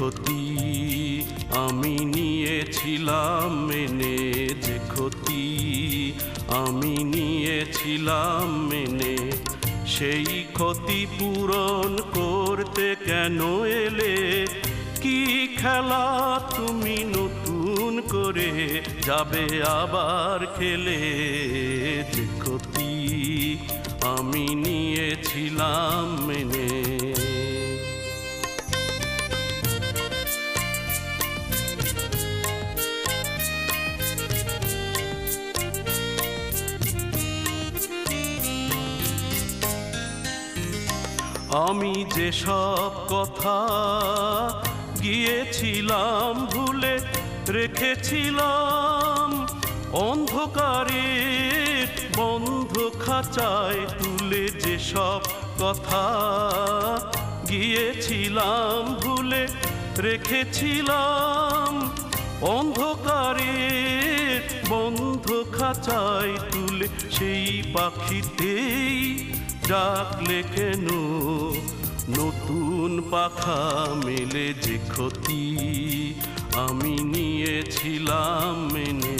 ক্ষতি আমি নিয়েছিলাম মেনে, যে ক্ষতি আমি নিয়েছিলাম মেনে, সেই ক্ষতি পূরণ করতে কেন এলে? কি খেলা তুমি নতুন করে যাবে আবার খেলে? যে ক্ষতি আমি নিয়েছিলাম মেনে। আমি যে সব কথা গিয়েছিলাম ভুলে, রেখেছিলাম অন্ধকারের বন্ধ খাঁচায় তুলে। যে সব কথা গিয়েছিলাম ভুলে, রেখেছিলাম অন্ধকারের বন্ধ খাঁচায় তুলে। সেই পাখিতেই ডাকলে কেন নতুন পাখা মেলে? যে ক্ষতি আমি নিয়েছিলাম মেনে।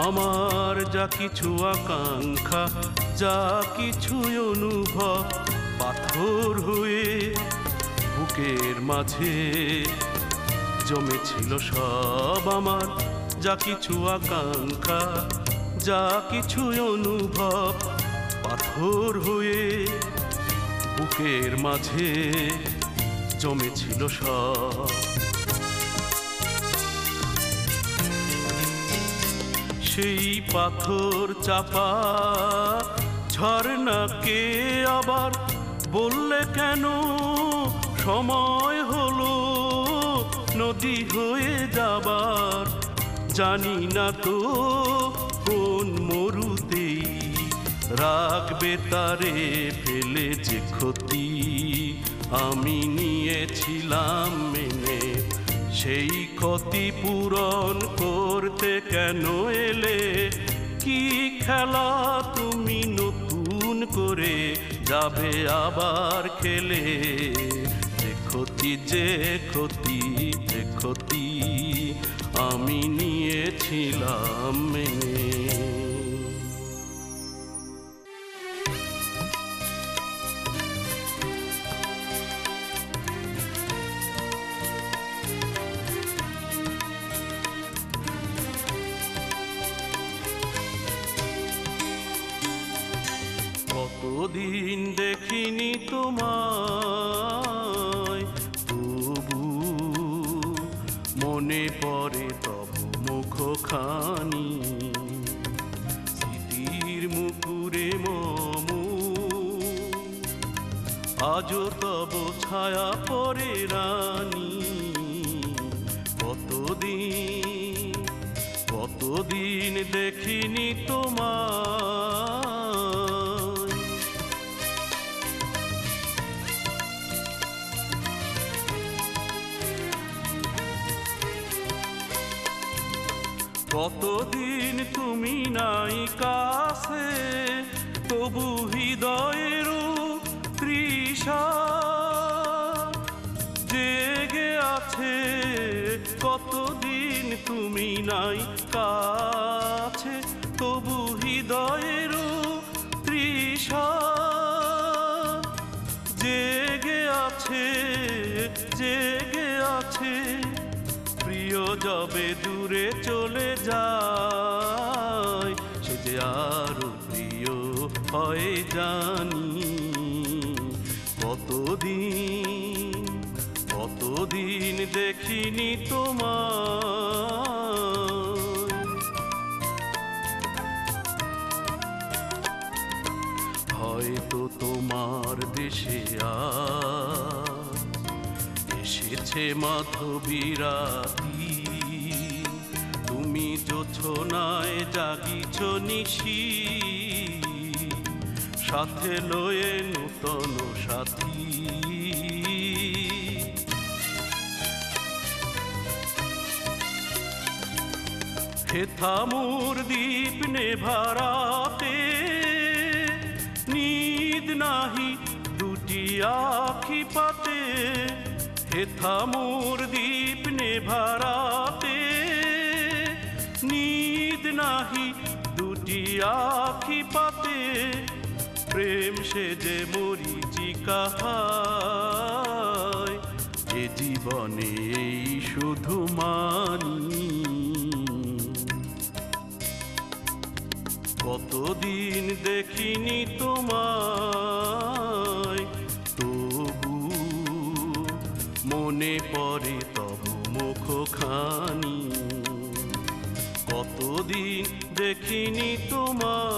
আমার যা কিছু আকাঙ্ক্ষা, যা কিছু অনুভব, পাথর হয়ে বুকের মাঝে জমেছিল সব। আমার যা কিছু আকাঙ্ক্ষা, যা কিছু অনুভব, পাথর হয়ে বুকের মাঝে জমেছিল সব। সেই পাথর চাপা ঝরনাকে আবার বললে কেন সময় হলো নদী হয়ে যাবার? জানি না তো কোন মরুতেই রাখবে তারে ফেলে। যে ক্ষতি আমি নিয়েছিলাম মেনে, সেই ক্ষতি পূরণ করতে কেন এলে? কি খেলা তুমি নতুন করে যাবে আবার খেলে? যে ক্ষতি, যে ক্ষতি, যে ক্ষতি আমি নিয়েছিলাম মেনে। কতদিন দেখিনি তোমায়, তবু মনে পড়ে তব মুখখানি। স্মৃতির মুকুরে মম আজও তব ছায়া পরে রানী। কতদিন, কতদিন দেখিনি তোমায়। কতদিন তুমি নাই কাছে, তবু হৃদয়ের তৃষা জেগে আছে। কতদিন তুমি নাই কাছে, তবু হৃদয়ের তৃষা জেগে আছে, জেগে আছে। প্রিয় যবে দূরে চলে যায়, সে যে আরো প্রিয় হয় জানি। কতদিন, কতদিন দেখিনি তোমায়। হয়তো তোমার দেশে এসেছে মাধবীরাতি। তুমি জোছনায় জাগিছ নিশি, সাথে লয়ে নূতন সাথী। হেথা মোর দীপ নেভারাতে নিদ নাহি দুটি আখি পাতে হেথা মোর দীপ নেভারাতে নিদ নাহি দুটি আখি পাতে প্রেম সে যে মরিচিকা হায় এ জীবনে এই শুধু মানি কতদিন দেখিনি তোমায় তবু মনে পড়ে তবু মুখখানি কতদিন দেখিনি তোমায়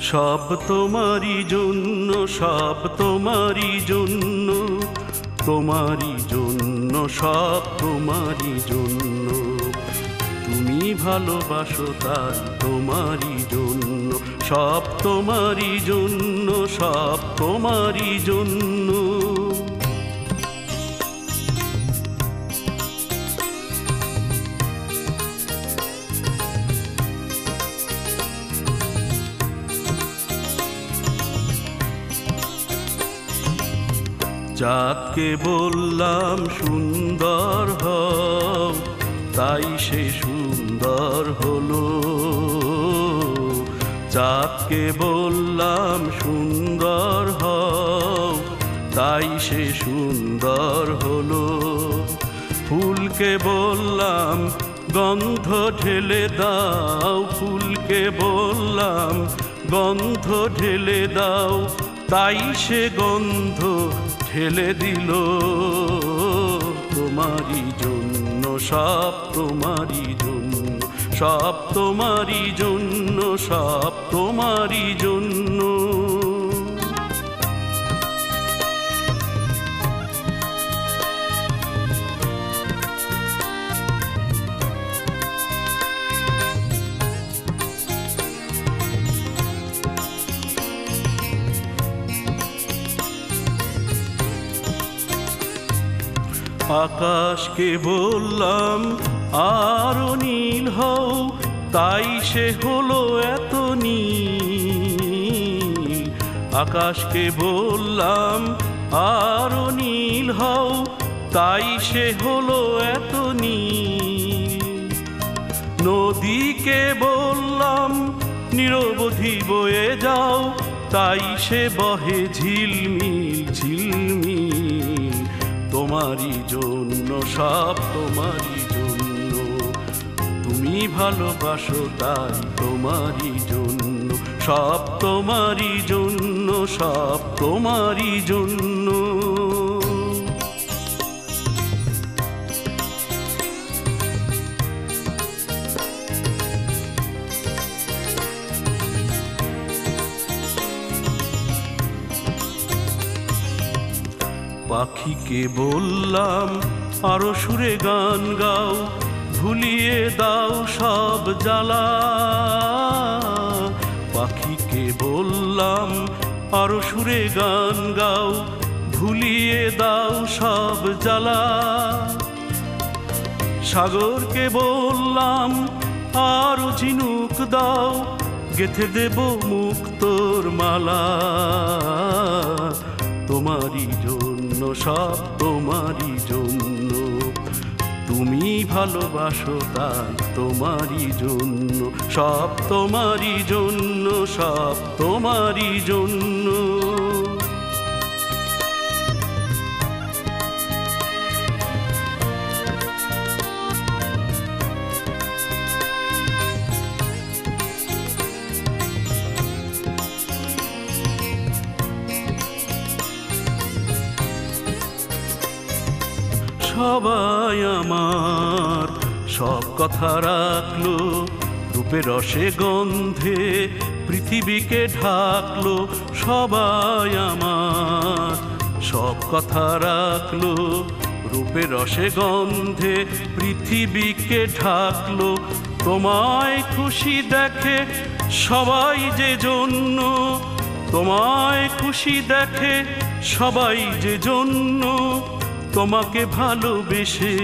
সব তোমারই জন্য সব তোমারই জন্য তোমারই জন্য সব তোমারই জন্য তুমি ভালোবাসো তাই তোমারই জন্য সব তোমারই জন্য সব তোমারই জন্য যাকে বললাম সুন্দর হও তাই সে সুন্দর হলো যাকে বললাম সুন্দর হও তাই সে সুন্দর হলো ফুলকে বললাম গন্ধ ঢেলে দাও ফুলকে বললাম গন্ধ ঢেলে দাও তাই সে গন্ধ ঢেলে দিল তোমারই জন্য সব তোমারই জন্য সব তোমারই জন্য সব তোমারই জন্য আকাশকে বললাম আরো নীল হও তাই সে হলো এত নীল আকাশকে বললাম আরো নীল হও তাই সে হলো এত নীল নদীকে বললাম নিরবধি বয়ে যাও তাই সে বহে ঝিলমিল ঝিলমিল তোমারই জন্য সব তোমারই জন্য তুমি ভালোবাসো তাই তোমারই জন্য সব তোমারই জন্য সব তোমারই জন্য পাখিকে বললাম আরো সুরে গান গাও ভুলিয়ে দাও সব জ্বালা পাখিকে বললাম আরো সুরে গান গাও ভুলিয়ে দাও সব জ্বালা সাগরকে বললাম আরো ঝিনুক দাও গেথে দেব মুক্তোর মালা তোমারই জন্য সব তোমারই জন্য তুমি ভালোবাসো তাই তোমারই জন্য সব তোমারই জন্য সব তোমারই জন্য সবাই আমার সব কথা রাখলো রূপে রসে গন্ধে পৃথিবীকে ঢাকলো সবাই আমার সব কথা রাখলো রূপে রসে গন্ধে পৃথিবীকে ঢাকলো, তোমায় খুশি দেখে সবাই যে জন্য, তোমায় খুশি দেখে সবাই যে জন্য, তোমাকে ভালোবেসে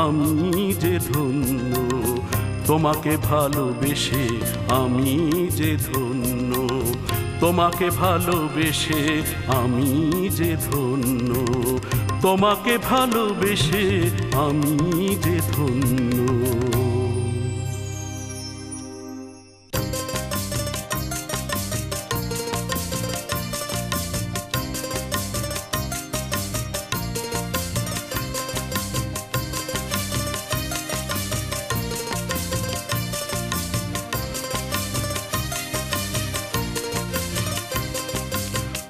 আমি যে ধন্য, তোমাকে ভালোবেসে আমি যে ধন্য, তোমাকে ভালোবেসে আমি যে ধন্য, তোমাকে ভালোবেসে আমি যে ধন্য।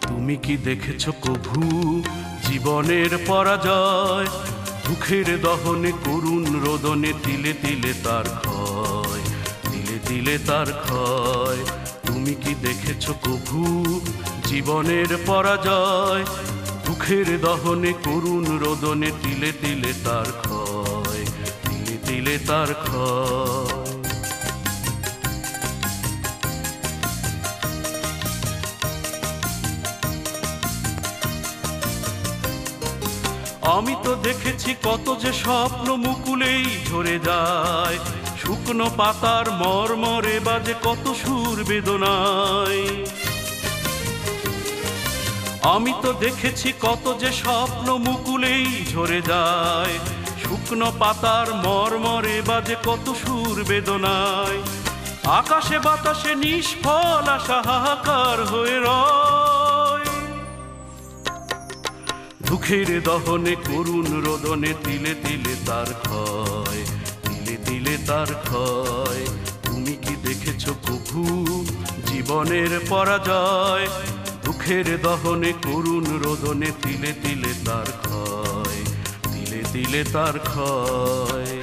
তুমি কি দেখেছো কভু জীবনের পরাজয়, দুঃখের দহনে করুণ রোদনে তিলে তিলে তার ক্ষয়, তিলে তিলে তার ক্ষয়। তুমি কি দেখেছো কভু জীবনের পরাজয়, দুঃখের দহনে করুণ রোদনে তিলে তিলে তার ক্ষয়, তিলে তিলে তার ক্ষয়। আমি তো দেখেছি কত যে স্বপ্ন মুকুলেই ঝরে যায়, শুকনো পাতার মরমরে বাজে কত সুর বেদনায়। আমি তো দেখেছি কত যে স্বপ্ন মুকুলেই ঝরে যায়, শুকনো পাতার মরমরে বাজে কত সুর বেদনায়। আকাশে বাতাসে নিষ্ফল আশা হাহাকার হয়ে রয়, দুঃখের দহনে করুণ রোদনে তিলে তিলে তার ক্ষয়, তিলে তিলে তার ক্ষয়। তুমি কি দেখেছো কভু জীবনের পরাজয়, দুঃখের দহনে করুণ রোদনে তিলে তিলে তার ক্ষয়, তিলে তিলে তার ক্ষয়।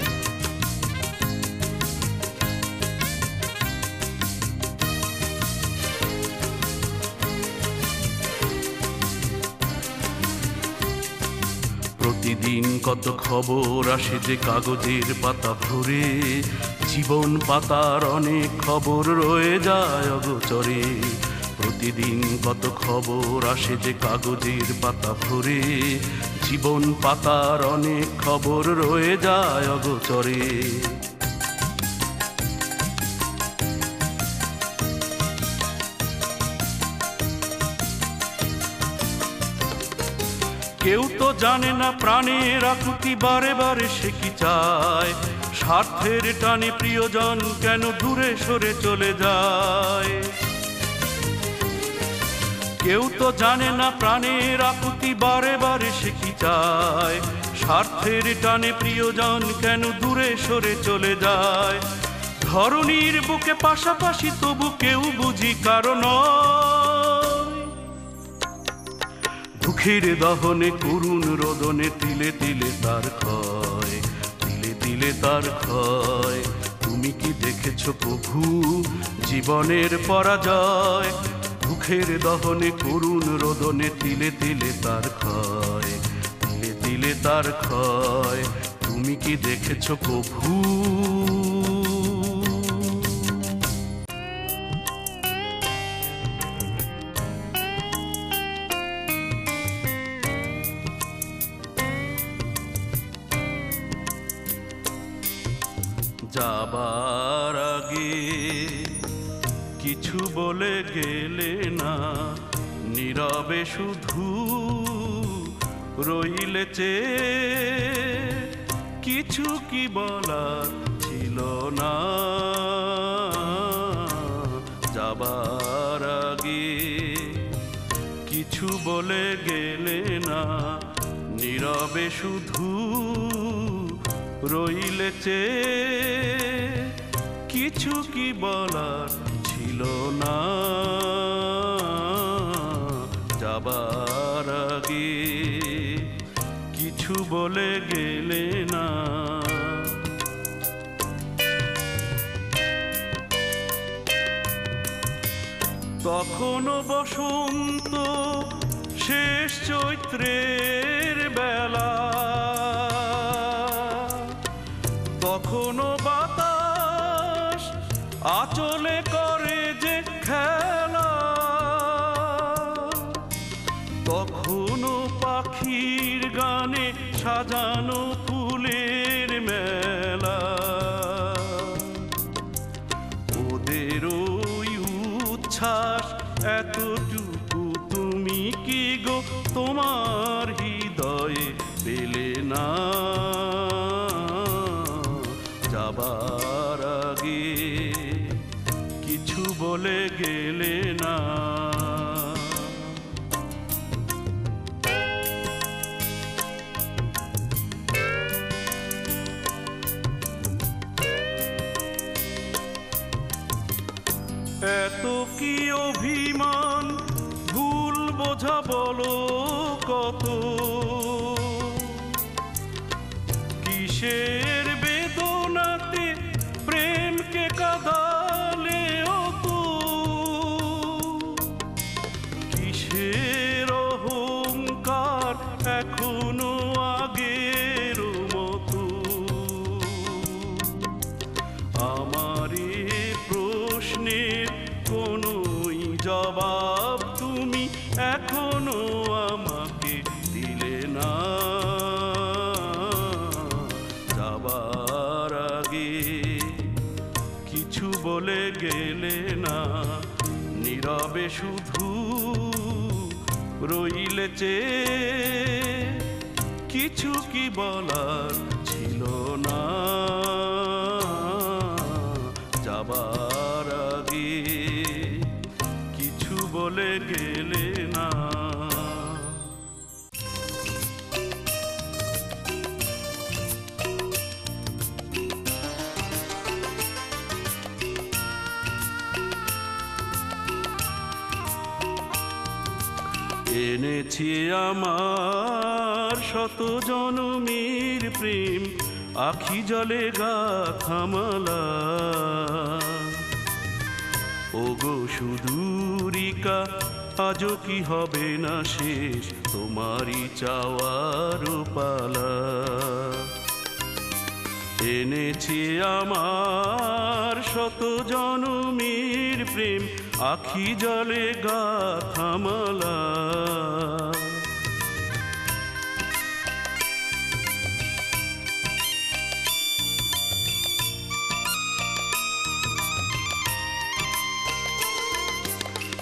প্রতিদিন কত খবর আসে যে কাগজের পাতা ভরে, জীবন পাতার অনেক খবর রয়ে যায় অগোচরে। প্রতিদিন কত খবর আসে যে কাগজের পাতা ভরে, জীবন পাতার অনেক খবর রয়ে যায় অগোচরে। কেউ তো জানে না প্রাণের আকুতি বারে বারে সে কি চায়, স্বার্থের টানে প্রিয়জন কেন দূরে সরে চলে যায়। কেউ তো জানে না প্রাণের আকুতি বারে বারে সে কি চায়, স্বার্থের টানে প্রিয়জন কেন দূরে সরে চলে যায়। ধরণীর বুকে পাশাপাশি তবু কেউ বুঝি কারণ, দুঃখের দহনে করুণ রোদনে তিলে তিলে তার ক্ষয়, তিলে তিলে তার ক্ষয়। তুমি কি দেখেছো কভু জীবনের পরাজয়, দুঃখের দহনে করুণ রোদনে তিলে তিলে তার ক্ষয়, তিলে তিলে তার ক্ষয়। তুমি কি দেখেছো কভু? যাবার আগে কিছু বলে গেলে না, নীরবে শুধু রইলে চেয়ে, কিছু কি বলার ছিল না। যাবার আগে কিছু বলে গেলে না, নীরবে শুধু রইলে চেয়ে, কিছু কি বলার ছিল না। যাবার আগে কিছু বলে গেলে না। তখনও বসন্ত শেষ চৈত্রের বেলা, তখনও বাতাস আঁচলে করে যে খেলা, তখনও পাখির গানে সাজানো ফুলের মেলা। ওদের ওই উচ্ছ্বাস এতটুকু তুমি কি গো তোমার হৃদয়ে পেলে না? যাবার আগে কিছু বলে গেলে না। এত কি অভিমান ভুল বোঝা বলো কত, কিসের বেদনাতে প্রেমকে কাঁদালে তো, কিসের অহংকার এখনো আগের মতো। আমার প্রশ্নের কোনোই জবাব তুমি এখনো আমাকে দিলে না। যাবার আগে কিছু বলে গেলে না, নীরবে শুধু রইলে চেয়ে, কিছু কি বলার ছিল না। যাবার আগে কিছু বলে গেলে না। এনেছি আমার শত জনমের প্রেম, আখি জলে গাথা মালা। ওগো সুদূরিকা, আজও কি হবে না শেষ তোমারই চাওয়ার পালা। এনেছি আমার শত জনমের প্রেম, আখি জলে গাথা মালা।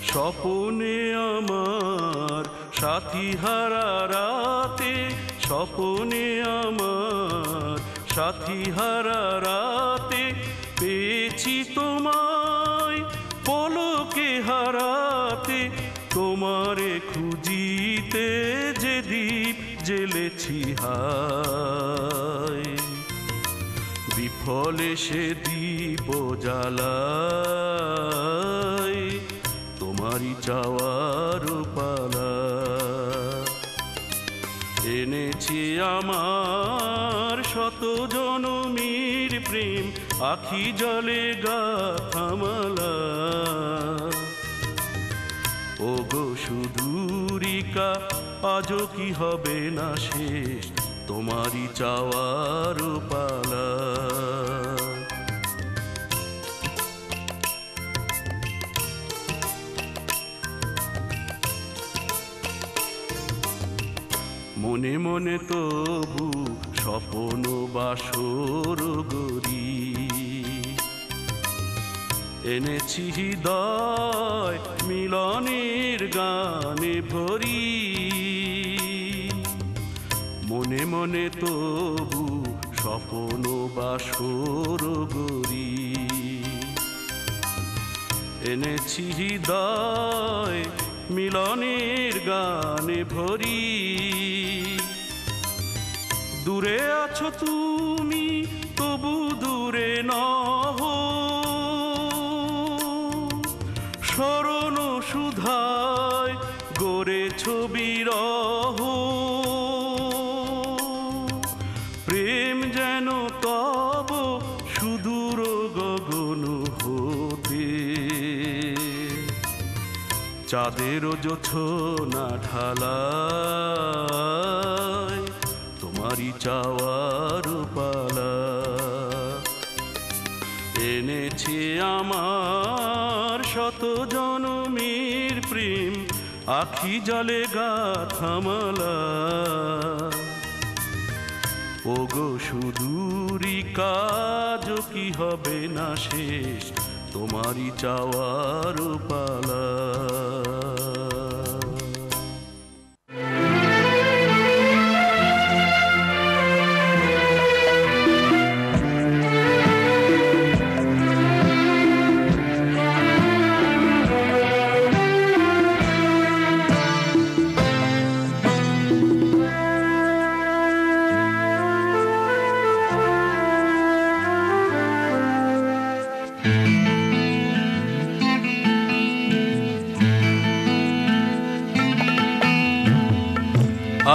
স্বপনে আমার সাথী হারা রাতে, স্বপনে আমার সাথী হারা রাতে, পেয়েছি তোমায় পলকে হারাতে। তোমারে খুঁজিতে যে দীপ জ্বেলেছি হায়, বিফলে সে দীপ জ্বালায় তোমারই চাওয়ার পালা। এনেছি আমার শত জনমের প্রেম, আখি জলে গাথা মালা। ওগো সুদূরিকা, আজও কি হবে না শেষ তোমারই চাওয়ার পালা। মনে মনে তবু স্বপ্ন বাসর গরি, এনেছি হৃদয় মিলনের গানে ভরি। মনে মনে তবু স্বপ্ন বাসর গরি, এনেছি হৃদয় মিলনের গানে ভরি। দূরে আছো তুমি তবু দূরে নও, স্মরণ সুধায় গড়েছ বিরহ। প্রেম যেন তব সুদূর গগন হতে চাঁদেরও জোছনা ঢালায় তোমারই চাওয়ার পালা। এনেছে আমার শত জনমের প্রেম আখি জলে গাথা মালা। ওগো সুদূরী কাজ কি হবে না শেষ তোমারই চাওয়ার পালা।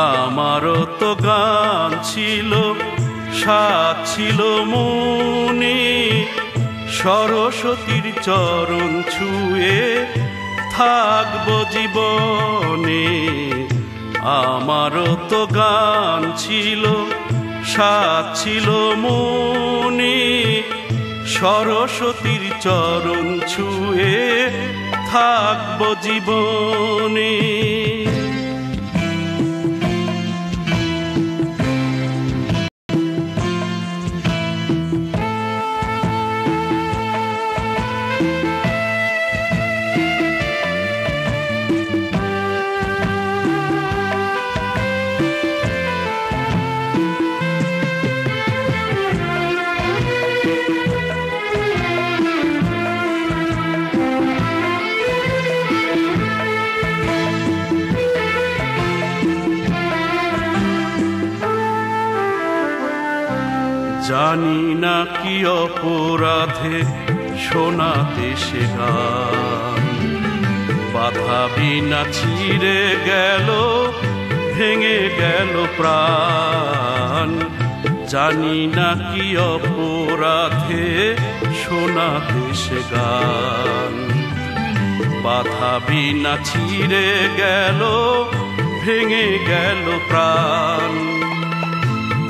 আমারও তো গান ছিল, সাধ ছিল মনে, সরস্বতীর চরণ ছুঁয়ে থাকবো জীবনে। আমারও তো গান ছিল, সাধ ছিল মনে, সরস্বতীর চরণ ছুঁয়ে থাকবো জীবনে। জানি না কি অপরাধে শোনাতে সে গান, বাধা বিনা ছিঁড়ে গেল, ভেঙে গেল প্রাণ। জানি না কি অপরাধে শোনাতে সে গান, বাধা বিনা ছিঁড়ে গেল, ভেঙে গেল প্রাণ।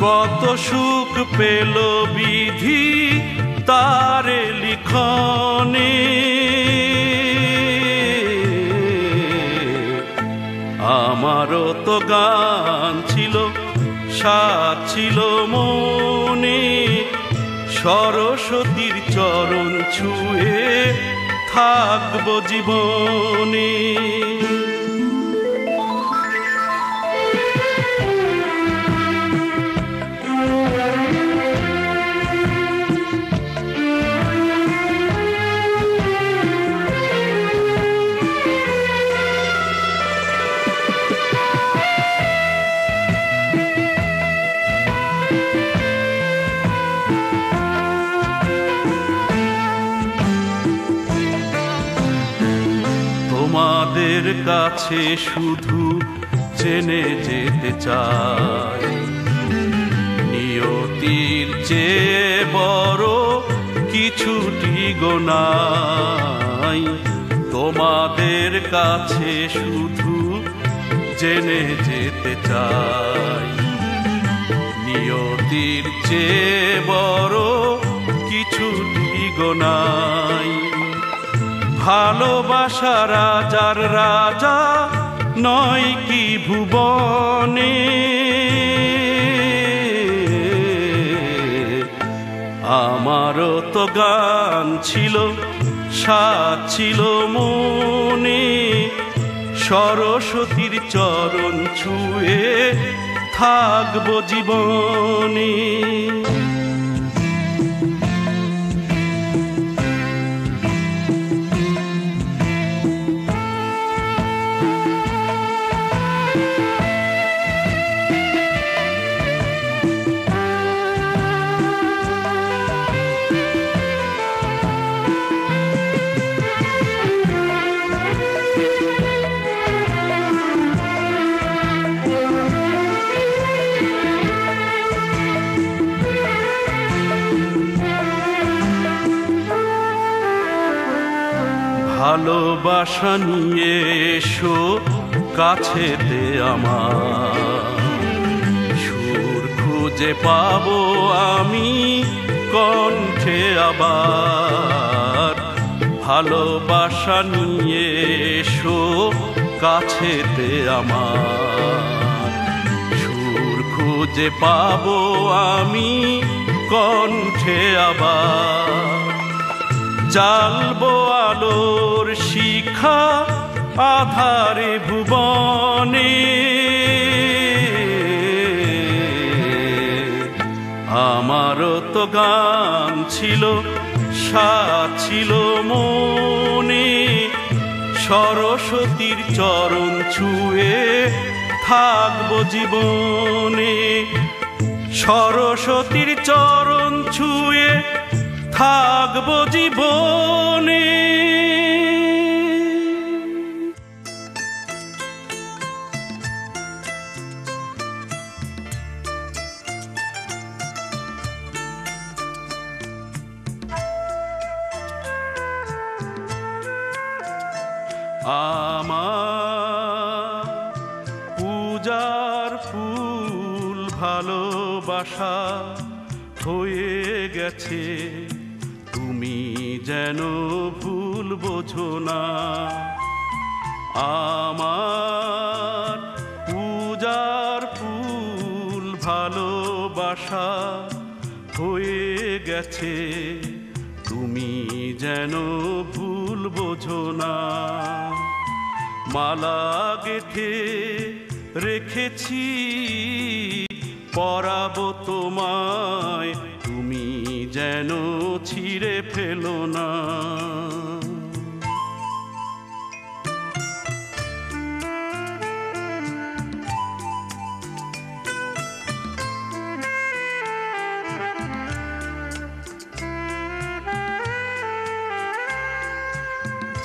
কত সুখ পেল বিধি তারে লিখনে, আমারও তো গান ছিল, সাধ ছিল মনে, সরস্বতীর চরণ ছুঁয়ে থাকবো জীবনে। তোমাদের কাছে শুধু জেনে যেতে চাই, নিয়তির চেয়ে বড় কিছুটি গোনাই। তোমাদের কাছে শুধু জেনে যেতে চাই, নিয়তির চেয়ে বড় কিছুটি গোনাই। ভালোবাসা রাজার রাজা নয় কি ভুবনে, আমারও তো গান ছিল, সাধ ছিল মনে, সরস্বতীর চরণ ছুঁয়ে থাকবো জীবনে। ভালোবাসা নিয়ে এসো কাছেতে আমার, সুর খুঁজে পাবো আমি কণ্ঠে আবার। ভালোবাসা নিয়ে এসো কাছেতে আমার, সুর খুঁজে পাবো আমি কণ্ঠে আবার। জ্বালবো আলোর শিখা আধারে ভুবনে, আমারও তো গান ছিল, সাথ ছিল মনে। সরস্বতীর চরণ ছুঁয়ে থাকবো জীবনে, সরস্বতীর চরণ ছুঁয়ে থাকবো জীবনে। আমার পূজার ফুল ভালোবাসা হয়ে গেছে, তুমি যেন ভুল বোঝো না। আমার পূজার ফুল ভালোবাসা হয়ে গেছে, তুমি যেন ভুল বোঝো না। মালা গেঁথে রেখেছি পরাবো তোমায়, তুমি যেন ছিঁড়ে ফেলো না।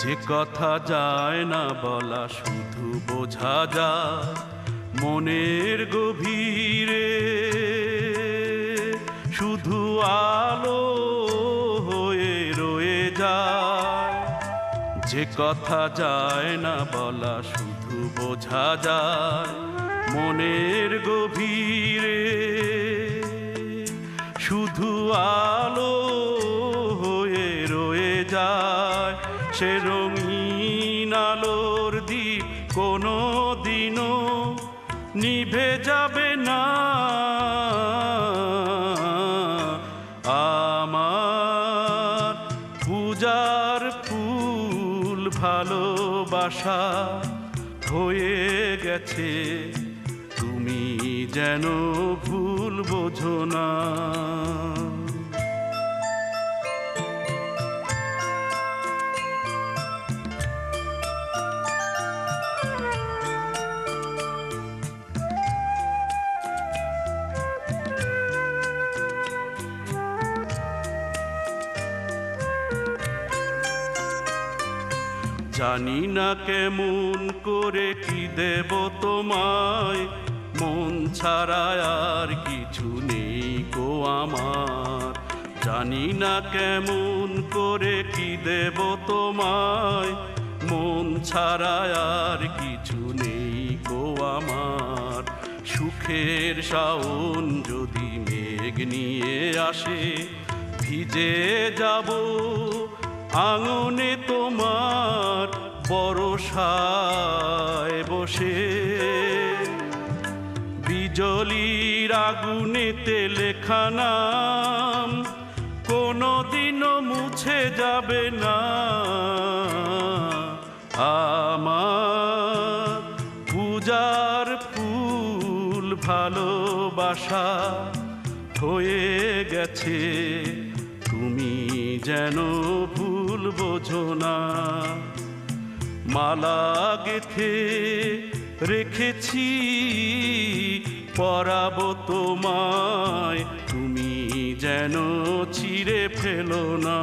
যে কথা যায় না বলা শুধু বোঝা যায় মনের গভীরে, শুধু আলো হয়ে রয়ে যায়। যে কথা যায় না বলা শুধু বোঝা যায় মনের গভীরে, শুধু আলো হয়ে রয়ে যায়। সে রঙিন আলোর দ্বীপ কোনো দিনও নিভে যাবে না। আমার পূজার ফুল ভালোবাসা হয়ে গেছে, তুমি যেন ভুল বোঝো না। জানি না কেমন করে কি দেব তোমায়, মন ছাড়া আর কিছু নেই গো আমার। জানি না কেমন করে কি দেব তোমায়, মন ছাড়া আর কিছু নেই গো আমার। সুখের শাওন যদি মেঘ নিয়ে আসে, ভিজে যাব আঙনে তোমার বরসায় বসে। বিজলির আগুনেতে লেখা নাম কোনোদিনও মুছে যাবে না। আমার পূজার ফুল ভালোবাসা হয়ে গেছে, তুমি যেন ভুল বোঝো না। মালা গেঁথে রেখেছি পরাবো তোমায়, তুমি যেন ছিঁড়ে ফেলো না।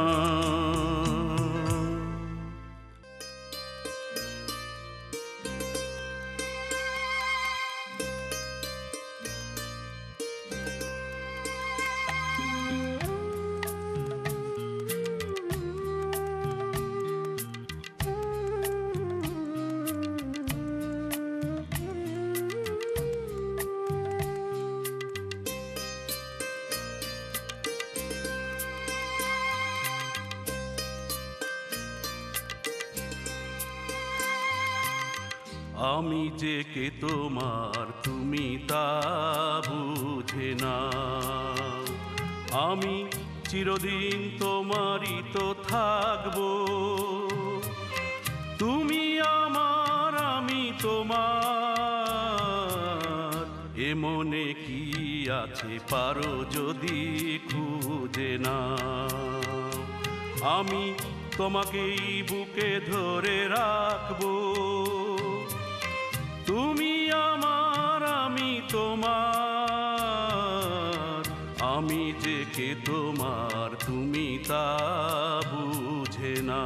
আমি যে কে তোমার তুমি তা বুঝে না। আমি চিরদিন তোমারই তো থাকবো, তুমি আমার আমি তোমার। এ মনে কি আছে পারো যদি খুঁজে না। আমি তোমাকেই বুকে ধরে রাখবো, তুমি আমার আমি তোমার। আমি যে কে তোমার তুমি তা বুঝে না।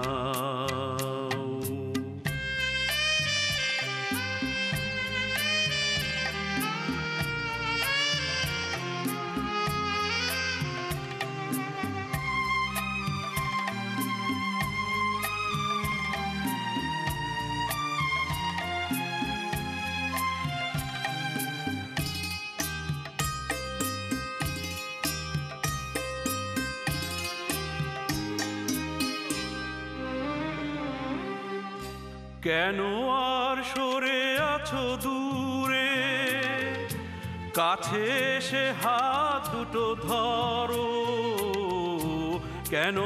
কেন আর সরে আছো দূরে, কাছে এসে হাত দুটো ধরো। কেন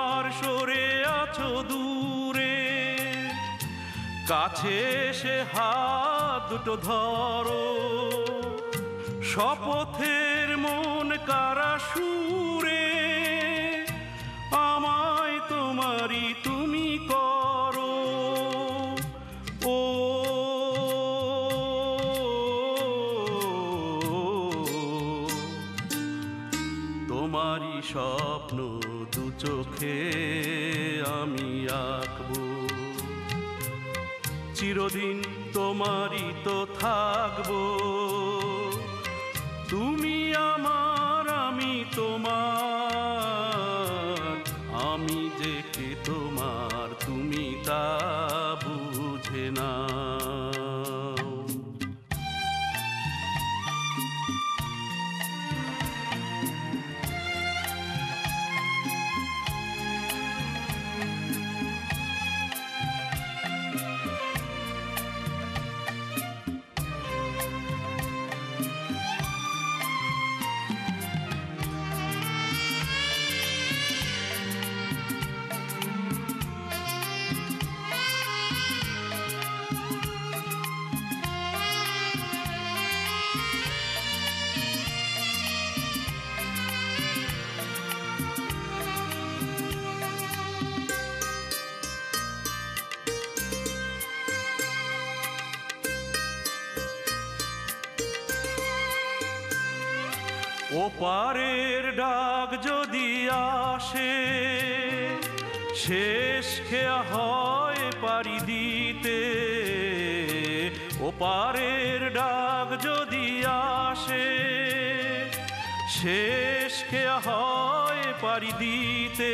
আর সরে আছো দূরে, কাছে এসে হাত দুটো ধরো। শপথের মন কারা সুরে, আমায় তোমারই তুমি করো। ও তোমারই স্বপ্ন দু চোখে আমি আঁকবো, চিরদিন তোমারই তো থাকবো। তুমি আমার আমি তোমার। আমি যে কে তোমার তুমি তা বুঝে না। ওপারের ডাক যদি আসে, শেষ খেয়া হয় পাড়ি দিতে। ওপারের ডাক যদি আসে, শেষ খেয়া হয় পাড়ি দিতে।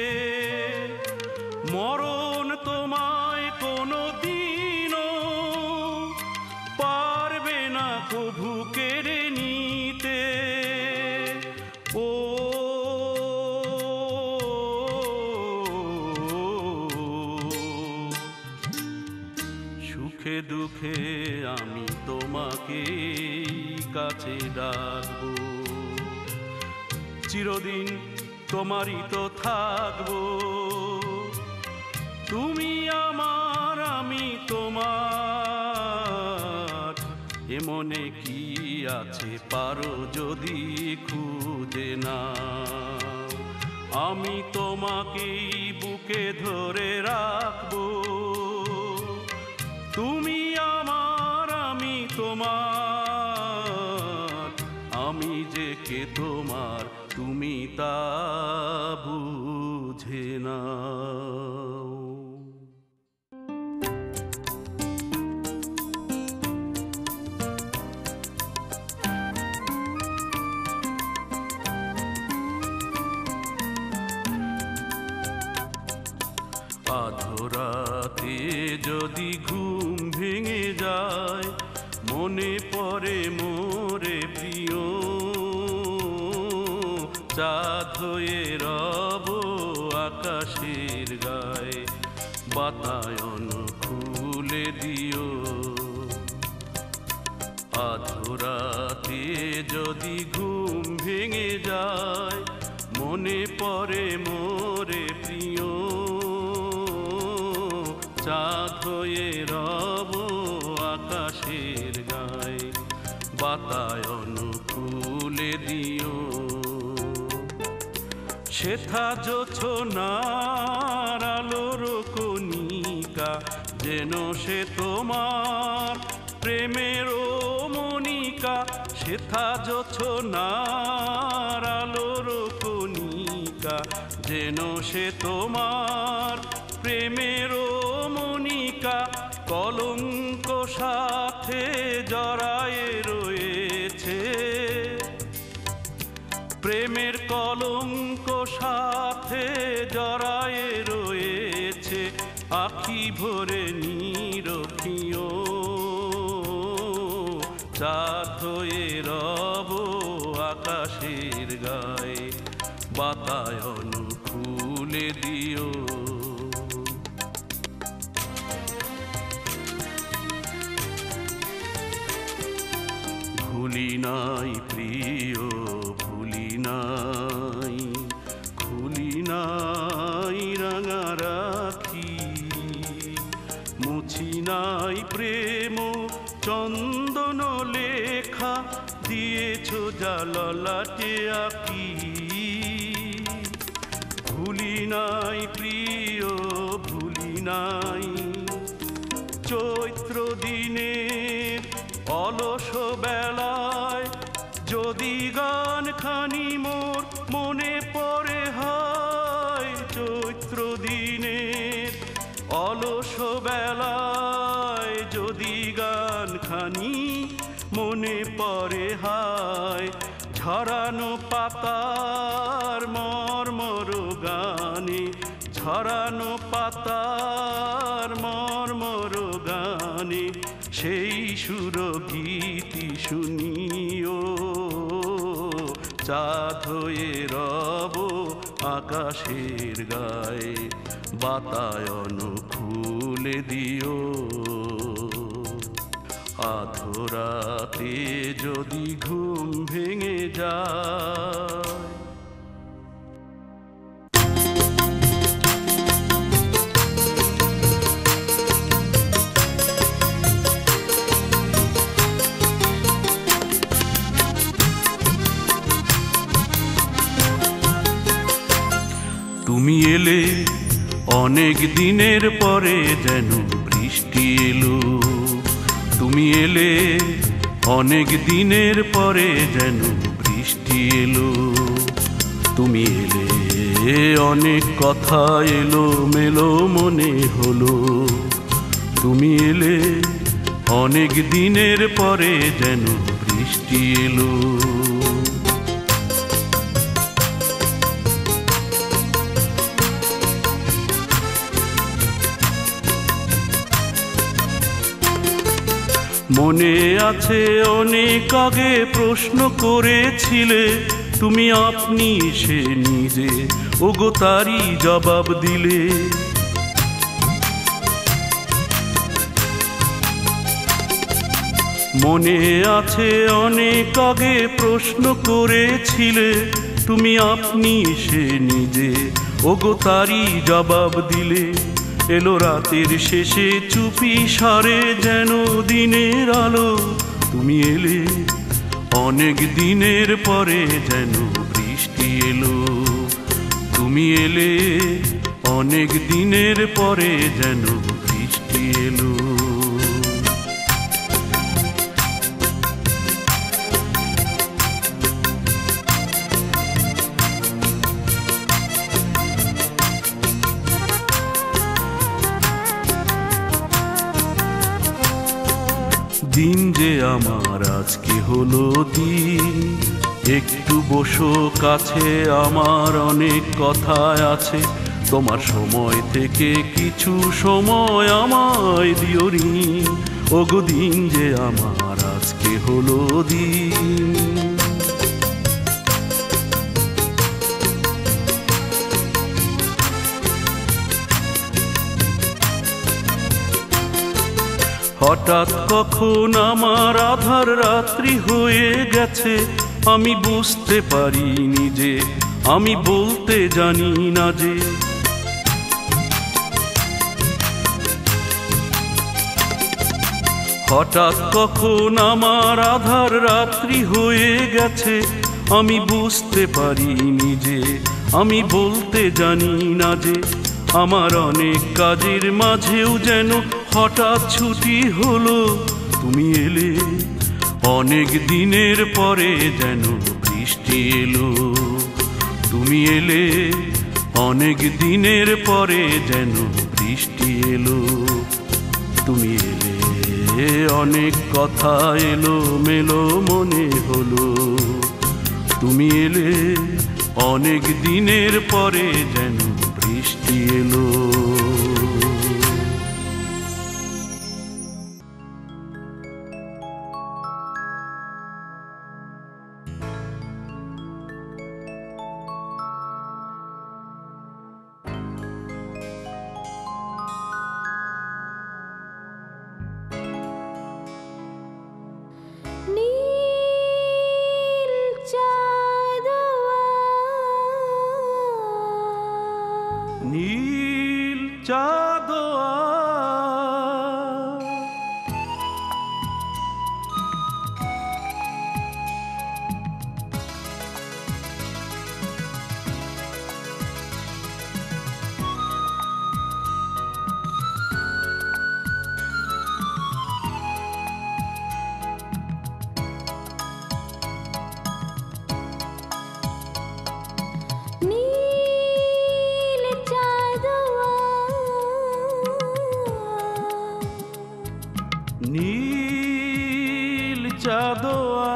মরণ তোমায় কোনো দিনও পারবে না কভু কেড়ে নিতে। ও সুখে দুঃখে আমি তোমাকে কাছে ডাকবো, চিরদিন তোমারই তো থাকবো। তুমি আমার আমি তোমার। এ মনে কি আছে পারো যদি খুঁজে না। আমি তোমাকেই বুকে ধরে রাখবো, তুমি আমার আমি তোমার। আমি যে কে তোমার তুমি তা বুঝে না। আধরাতে যদি ঘুম ভেঙে যায়, মনে পড়ে মোরে প্রিয়। চাঁদ হয়ে রব আকাশের গায়ে, বাতায়ন খুলে দিও। আধরাতে যদি ঘুম ভেঙে যায়, মনে পড়ে মোরে প্রিয়, চাঁদ হয়ে রব আকাশের গায়ে, বাতায়ন খুলে দিও। সেথা জোছনার আলোর কণিকা, যেন সে তোমার প্রেমের মনিকা। সেথা জোছনার আলোর কণিকা, যেন সে তোমার প্রেমের মনিকা। কলঙ্ক সাথে জড়ায়ে রয়েছে, প্রেমের কলঙ্ক সাথে জড়ায়ে রয়েছে। আখি ভরে নিরখিও, চাঁদ হয়ে রব আকাশের গায়ে, বাতায়ন খুলে দিও। ভুলি নাই প্রিয়, ভুলি নাই, খুলি নাই রাঙা রাখি, মুছি নাই প্রেম চন্দন লেখা, দিয়েছ জাললাটে আঁকি। ভুলি নাই প্রিয়, ভুলি নাই, চৈত্র দিনের অলস বেলায় যদি গান খানি মোর মনে পড়ে হয়। চৈত্র দিনের অলস বেলায় যদি গান খানি মনে পড়ে হয়। ঝরানো পাতার মর্মর গানে, ঝরানো পাতার মর্মর গানে, সেই সুরগীতি শুনিও। চাঁদ হয়ে রব আকাশের গায়ে, বাতায়ন খুলে দিও। আধরাতে যদি ঘুম ভেঙে যায়, তুমি এলে অনেক দিনের পরে যেন বৃষ্টি এলো। তুমি এলে অনেক দিনের পরে যেন বৃষ্টি এলো। তুমি এলে অনেক কথা এলো মেলো মনে হলো। তুমি এলে অনেক দিনের পরে যেন বৃষ্টি এলো। মনে আছে অনেক আগে প্রশ্ন করেছিলে তুমি, আপনি সে নিজে ওগো তারই জবাব দিলে। মনে আছে অনেক আগে প্রশ্ন করেছিলে তুমি, আপনি সে নিজে ওগো তারই জবাব দিলে। এলো রাতের শেষে চুপি সারে যেন দিনের আলো। তুমি এলে অনেক দিনের পরে যেন বৃষ্টি এলো। তুমি এলে অনেক দিনের পরে যেন বৃষ্টি এলো। দিন যে আমার আজকে হলো দিন, একটু বসো কাছে, আমার অনেক কথা আছে। তোমার সময় থেকে কিছু সময় আমায় দিও ঋণ। ওগো দিন যে আমার আজকে হলো দিন। হঠাৎ কখন আমার আধার রাত্রি হয়ে গেছে, আমি বুঝতে পারিনি যে, আমি বলতে জানি না যে। হঠাৎ কখন আমার আধার রাত্রি হয়ে গেছে, আমি বুঝতে পারিনি যে, আমি বলতে জানি না যে। আমার অনেক কাজের মাঝেও যেন হঠাৎ ছুটি হলো, তুমি এলে অনেক দিনের পরে যেন বৃষ্টি এলো। তুমি এলে অনেক দিনের পরে যেন বৃষ্টি এলো। তুমি এলে অনেক কথা এলো মেলো মনে হলো। তুমি এলে অনেক দিনের পরে যেন বৃষ্টি এলো। নীল চাঁদোয়া নীল চাঁদোয়া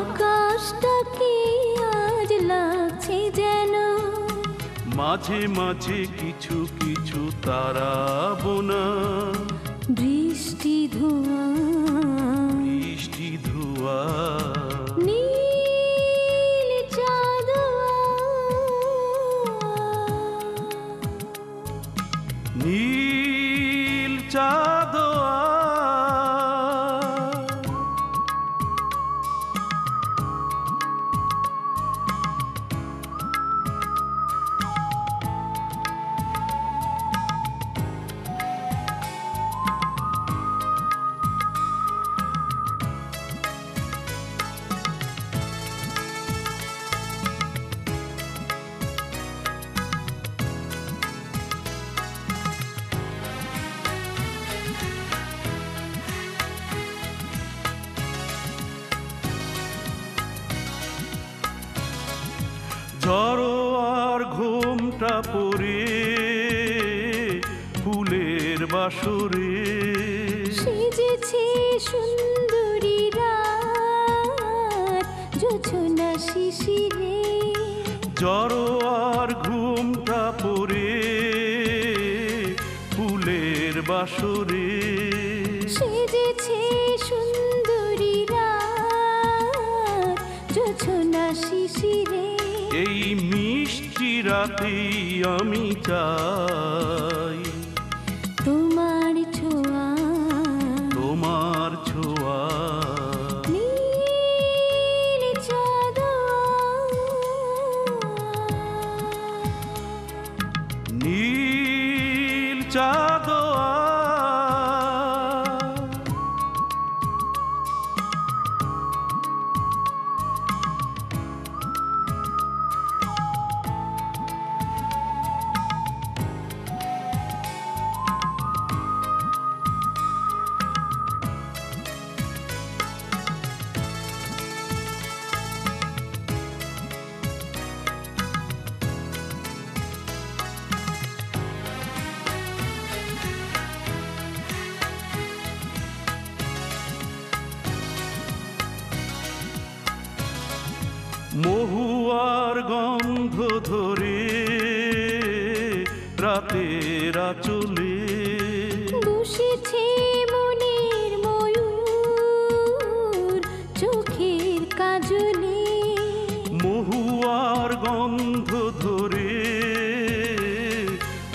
আকাশটাকে আজ লাগছে যেন মাঝে মাঝে কিছু কিছু তারা বোনা। বৃষ্টি ধোঁয়া বৃষ্টি ধোঁয়া নীল চাঁদোয়া নীল চাঁদোয়া ঝড়োয়ার ঘুমটা পড়ে ফুলের বাসরে সেজেছে সুন্দরী রাত জোছনা শিশিরে। ঝড়োয়ার ঘুমটা পড়ে ফুলের বাসরে সেজেছে সুন্দরী রাত জোছনা শিশিরে। এই মিষ্টি রাতেই আমি চাই তোমার ছোঁয়া তোমার ছোঁয়া নীল চাঁদোয়া নীল চাঁদোয়া মহুয়ার গন্ধ ধরে রাতের আঁচলে বসেছে মনের ময়ূর চোখের কাজলে। মহুয়ার গন্ধ ধরে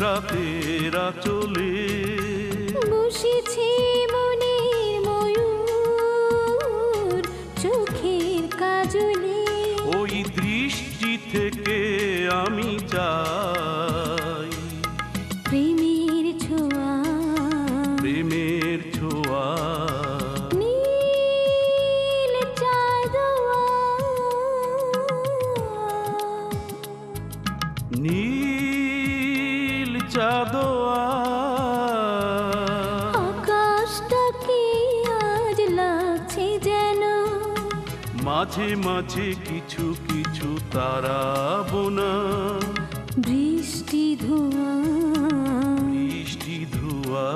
রাতের আঁচলে মাঝে মাঝে কিছু কিছু তারা বোনা বৃষ্টি ধোঁয়া বৃষ্টি ধোয়া